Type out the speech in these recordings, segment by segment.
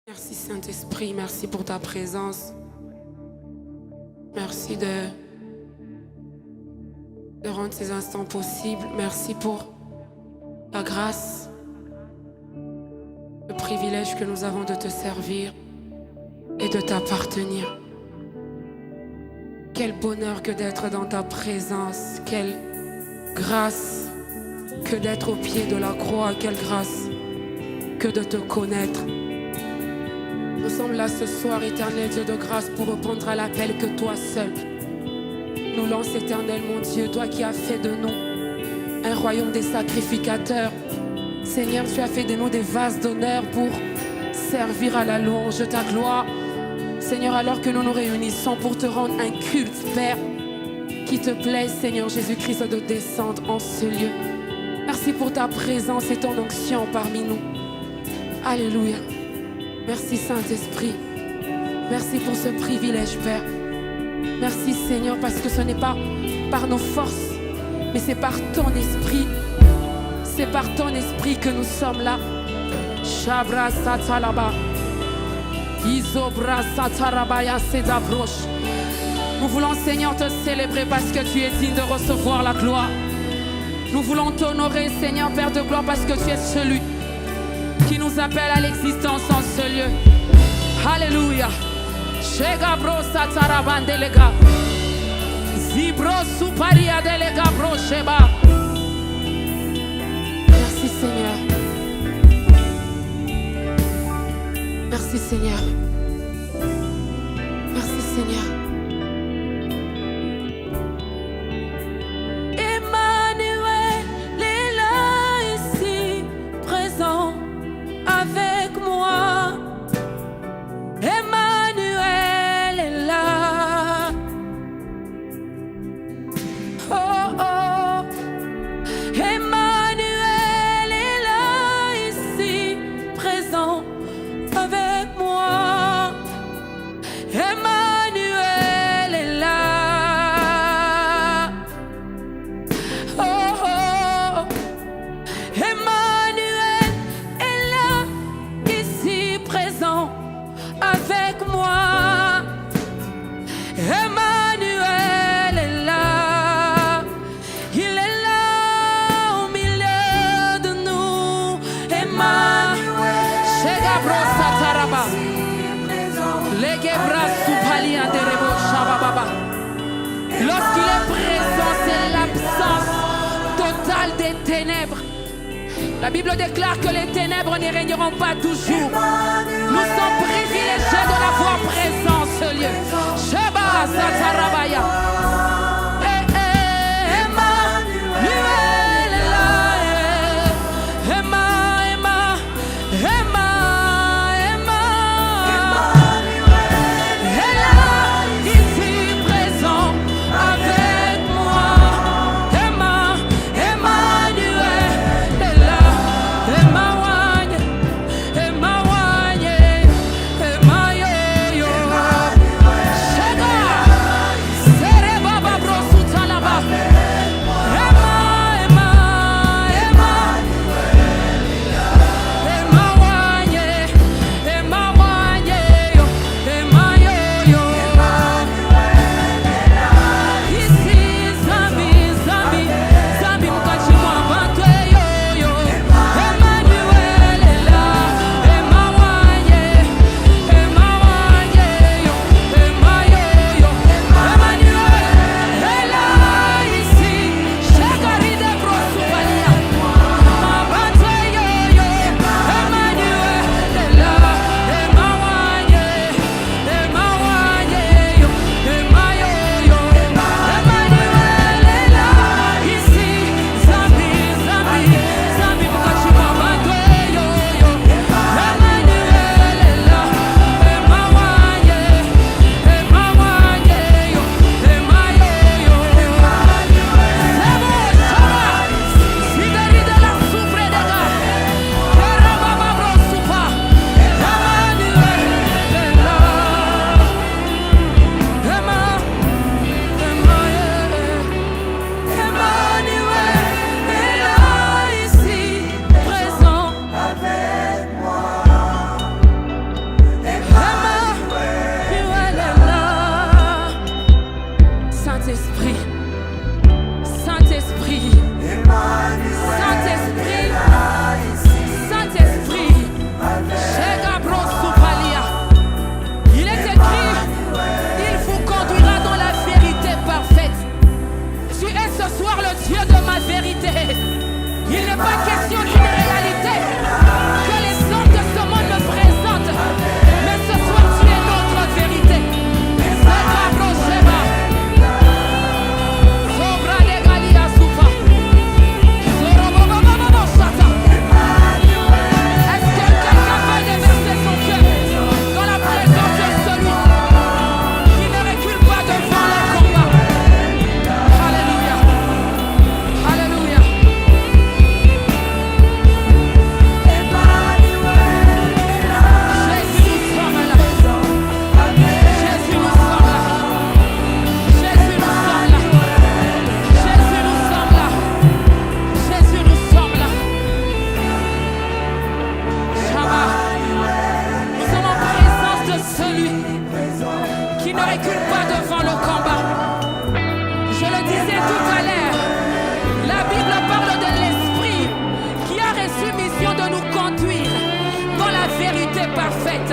Merci Saint-Esprit, merci pour ta présence. Merci de rendre ces instants possibles. Merci pour la grâce, le privilège que nous avons de te servir et de t'appartenir. Quel bonheur que d'être dans ta présence. Quelle grâce que d'être au pied de la croix. Quelle grâce que de te connaître. Nous sommes là ce soir, éternel Dieu de grâce, pour répondre à l'appel que toi seul nous lance, éternel mon Dieu, toi qui as fait de nous un royaume des sacrificateurs. Seigneur, tu as fait de nous des vases d'honneur pour servir à la louange de ta gloire. Seigneur, alors que nous nous réunissons pour te rendre un culte, Père, qui te plaise, Seigneur Jésus-Christ, de descendre en ce lieu. Merci pour ta présence et ton onction parmi nous. Alléluia. Merci Saint-Esprit. Merci pour ce privilège, Père. Merci Seigneur, parce que ce n'est pas par nos forces, mais c'est par ton esprit. C'est par ton esprit que nous sommes là. Shabra satalaba. Isobra satarabaya sedabroche. Nous voulons, Seigneur, te célébrer parce que tu es digne de recevoir la gloire. Nous voulons t'honorer, Seigneur, Père de gloire, parce que tu es celui qui nous appelle à l'existence en ce lieu. Alléluia. Shegabro satarabandelega. Zibro suparia delega bro sheba. Merci Seigneur. Merci Seigneur. Merci Seigneur. Emmanuel est là ici, présent avec moi. Emmanuel est là. Oh oh. Emmanuel est là ici, présent avec moi. Emmanuel est là. Oh oh. Emmanuel est là ici, présent avec moi. Emmanuel est là. Il est là au milieu de nous. Emmanuel. Shegabro sataraba. Legebra supali anderebo shabababa. Lorsqu'il est présent, c'est l'absence totale des ténèbres. La Bible déclare que les ténèbres n'y régneront pas toujours. Nous sommes privilégiés de l'avoir présent en ce lieu. Sheba satarabaya. Emmanuel est là. Est là, ici présent avec moi. Emmanuel est là. Emmanuel n'est pas question d'une réalité que les hommes de ce monde me présentent. Mais ce soir, tu es notre vérité. Est-ce que quelqu'un peut déverser son cœur dans la présence de celui qui ne recule pas devant le combat? Alléluia. Alléluia. Jésus, nous sommes là. Jésus, nous sommes là. Jésus, nous sommes là. Jésus, nous sommes là. Jésus, nous sommes là. Shabbat. Nous sommes en présence de celui qui ne recule pas devant le combat. Je le disais tout à l'heure, la Bible parle de l'Esprit qui a reçu mission de nous conduire dans la vérité parfaite.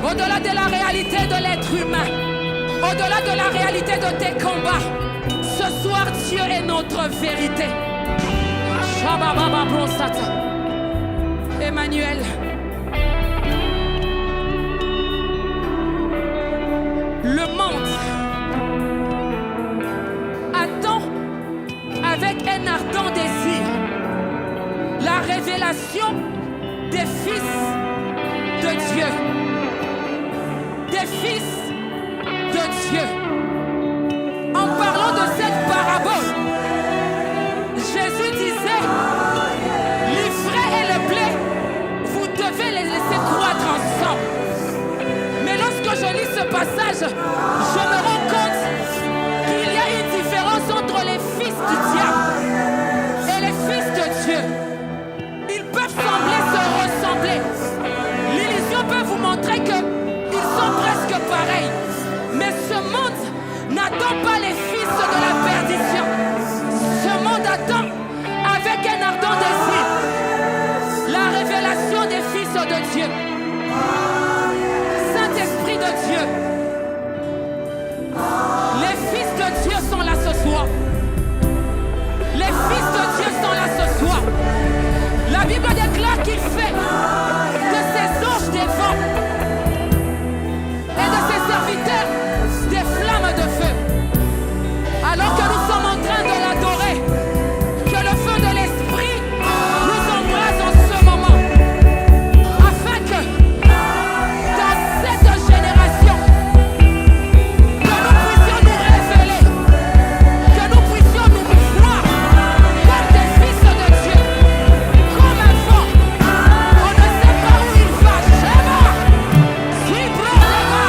Au-delà de la réalité de l'être humain, au-delà de la réalité de tes combats, ce soir Dieu est notre vérité. Shabbat Baba Brosata. Emmanuel. Le monde attend avec un ardent désir la révélation des fils de Dieu. Des fils de Dieu. En parlant de cette parabole, Jésus disait, l'ivraie et le blé, vous devez les laisser croître ensemble. Mais lorsque je lis ce passage, je me rends compte qu'il y a une différence entre les fils du diable et les fils de Dieu. Ils peuvent sembler se ressembler. L'illusion peut vous montrer qu'ils sont presque pareils. Mais ce monde n'attend pas les fils de la perdition. Ce monde attend avec un ardent désir la révélation des fils de Dieu. Saint-Esprit de Dieu, les fils de Dieu sont là ce soir. Les fils de Dieu sont là ce soir. La Bible déclare qu'il fait de ses anges des vents et de ses serviteurs des flammes de feu. Alors que nous sommes en train de l'adorer, que le feu de l'Esprit nous embrase en ce moment, afin que dans cette génération, que nous puissions nous révéler, que nous puissions nous voir comme des fils de Dieu, comme un vent. On ne sait pas où il va. Shema, Sibro Lema,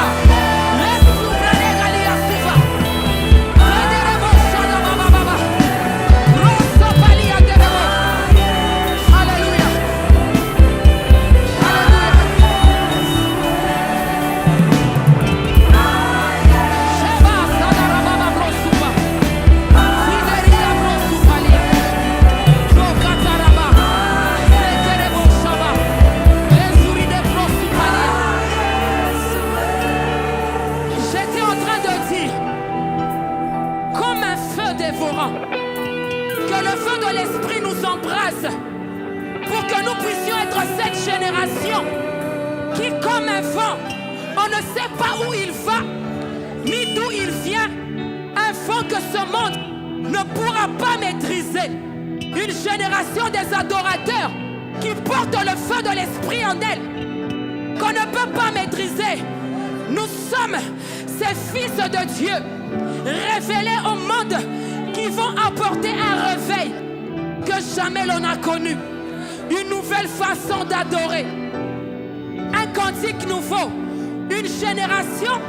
Les Soubrane Galia Suva, Federebo Shana Baba Baba, Rosso Palia Debo. Alléluia. Alléluia. Sheba Sadara Baba Brosupa, Fideria Brosupalia, Rokataraba, Sekerebo Shaba, Lezuride Brosupalia. J'étais en train de dire, comme un feu dévorant, que le feu de l'Esprit nous embrase pour que nous puissions être cette génération qui, comme un vent, on ne sait pas où il va, ni d'où il vient, un vent que ce monde ne pourra pas maîtriser. Une génération des adorateurs qui portent le feu de l'Esprit en elle, qu'on ne peut pas maîtriser. Nous sommes ces fils de Dieu, révélés au monde, qui vont apporter un réveil que jamais l'on a connu. Une nouvelle façon d'adorer. Un cantique nouveau. Une génération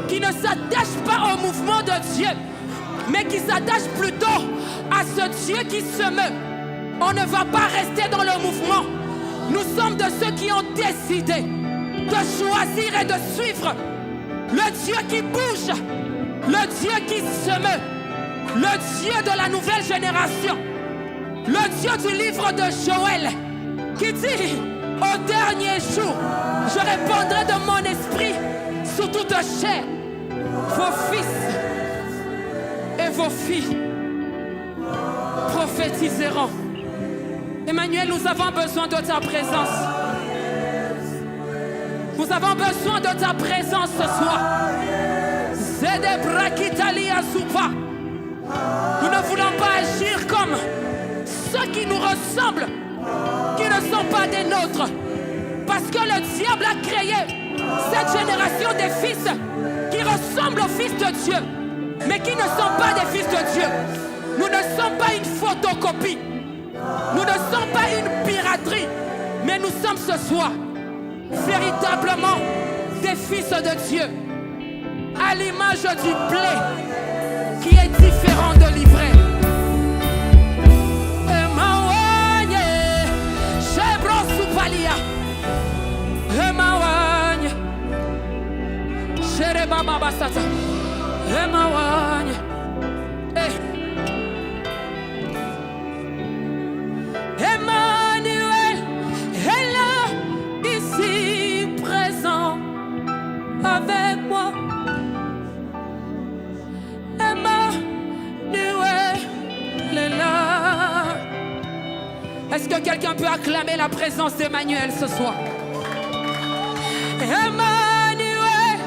qui ne s'attache pas au mouvement de Dieu, mais qui s'attache plutôt à ce Dieu qui se meut. On ne va pas rester dans le mouvement. Nous sommes de ceux qui ont décidé de choisir et de suivre le Dieu qui bouge, le Dieu qui se meut, le Dieu de la nouvelle génération, le Dieu du livre de Joël, qui dit, au dernier jour, je répandrai de mon esprit sur toute chair. Vos fils et vos filles prophétiseront. Emmanuel, nous avons besoin de ta présence. Nous avons besoin de ta présence ce soir. Nous ne voulons pas agir comme ceux qui nous ressemblent, qui ne sont pas des nôtres. Parce que le diable a créé cette génération des fils qui ressemblent aux fils de Dieu, mais qui ne sont pas des fils de Dieu. Nous ne sommes pas une photocopie. Nous ne sommes pas une piraterie. Mais nous sommes ce soir véritablement des fils de Dieu, à l'image du blé qui est différent de l'ivraie. Emmanuel est là, ici présent avec moi. Emmanuel est là. Est-ce que quelqu'un peut acclamer la présence d'Emmanuel ce soir? Emmanuel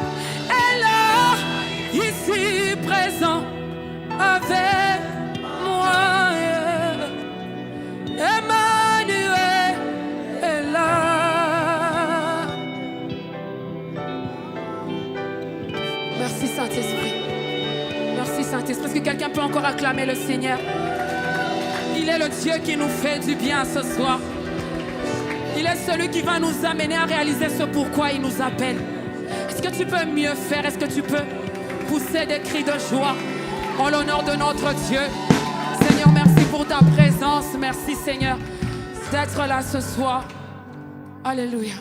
est là, ici présent avec moi. Emmanuel est là. Merci Saint-Esprit. Merci Saint-Esprit. Est-ce que quelqu'un peut encore acclamer le Seigneur? Il est le Dieu qui nous fait du bien ce soir. Il est celui qui va nous amener à réaliser ce pourquoi il nous appelle. Est-ce que tu peux mieux faire? Est-ce que tu peux pousser des cris de joie en l'honneur de notre Dieu? Seigneur, merci pour ta présence. Merci Seigneur d'être là ce soir. Alléluia.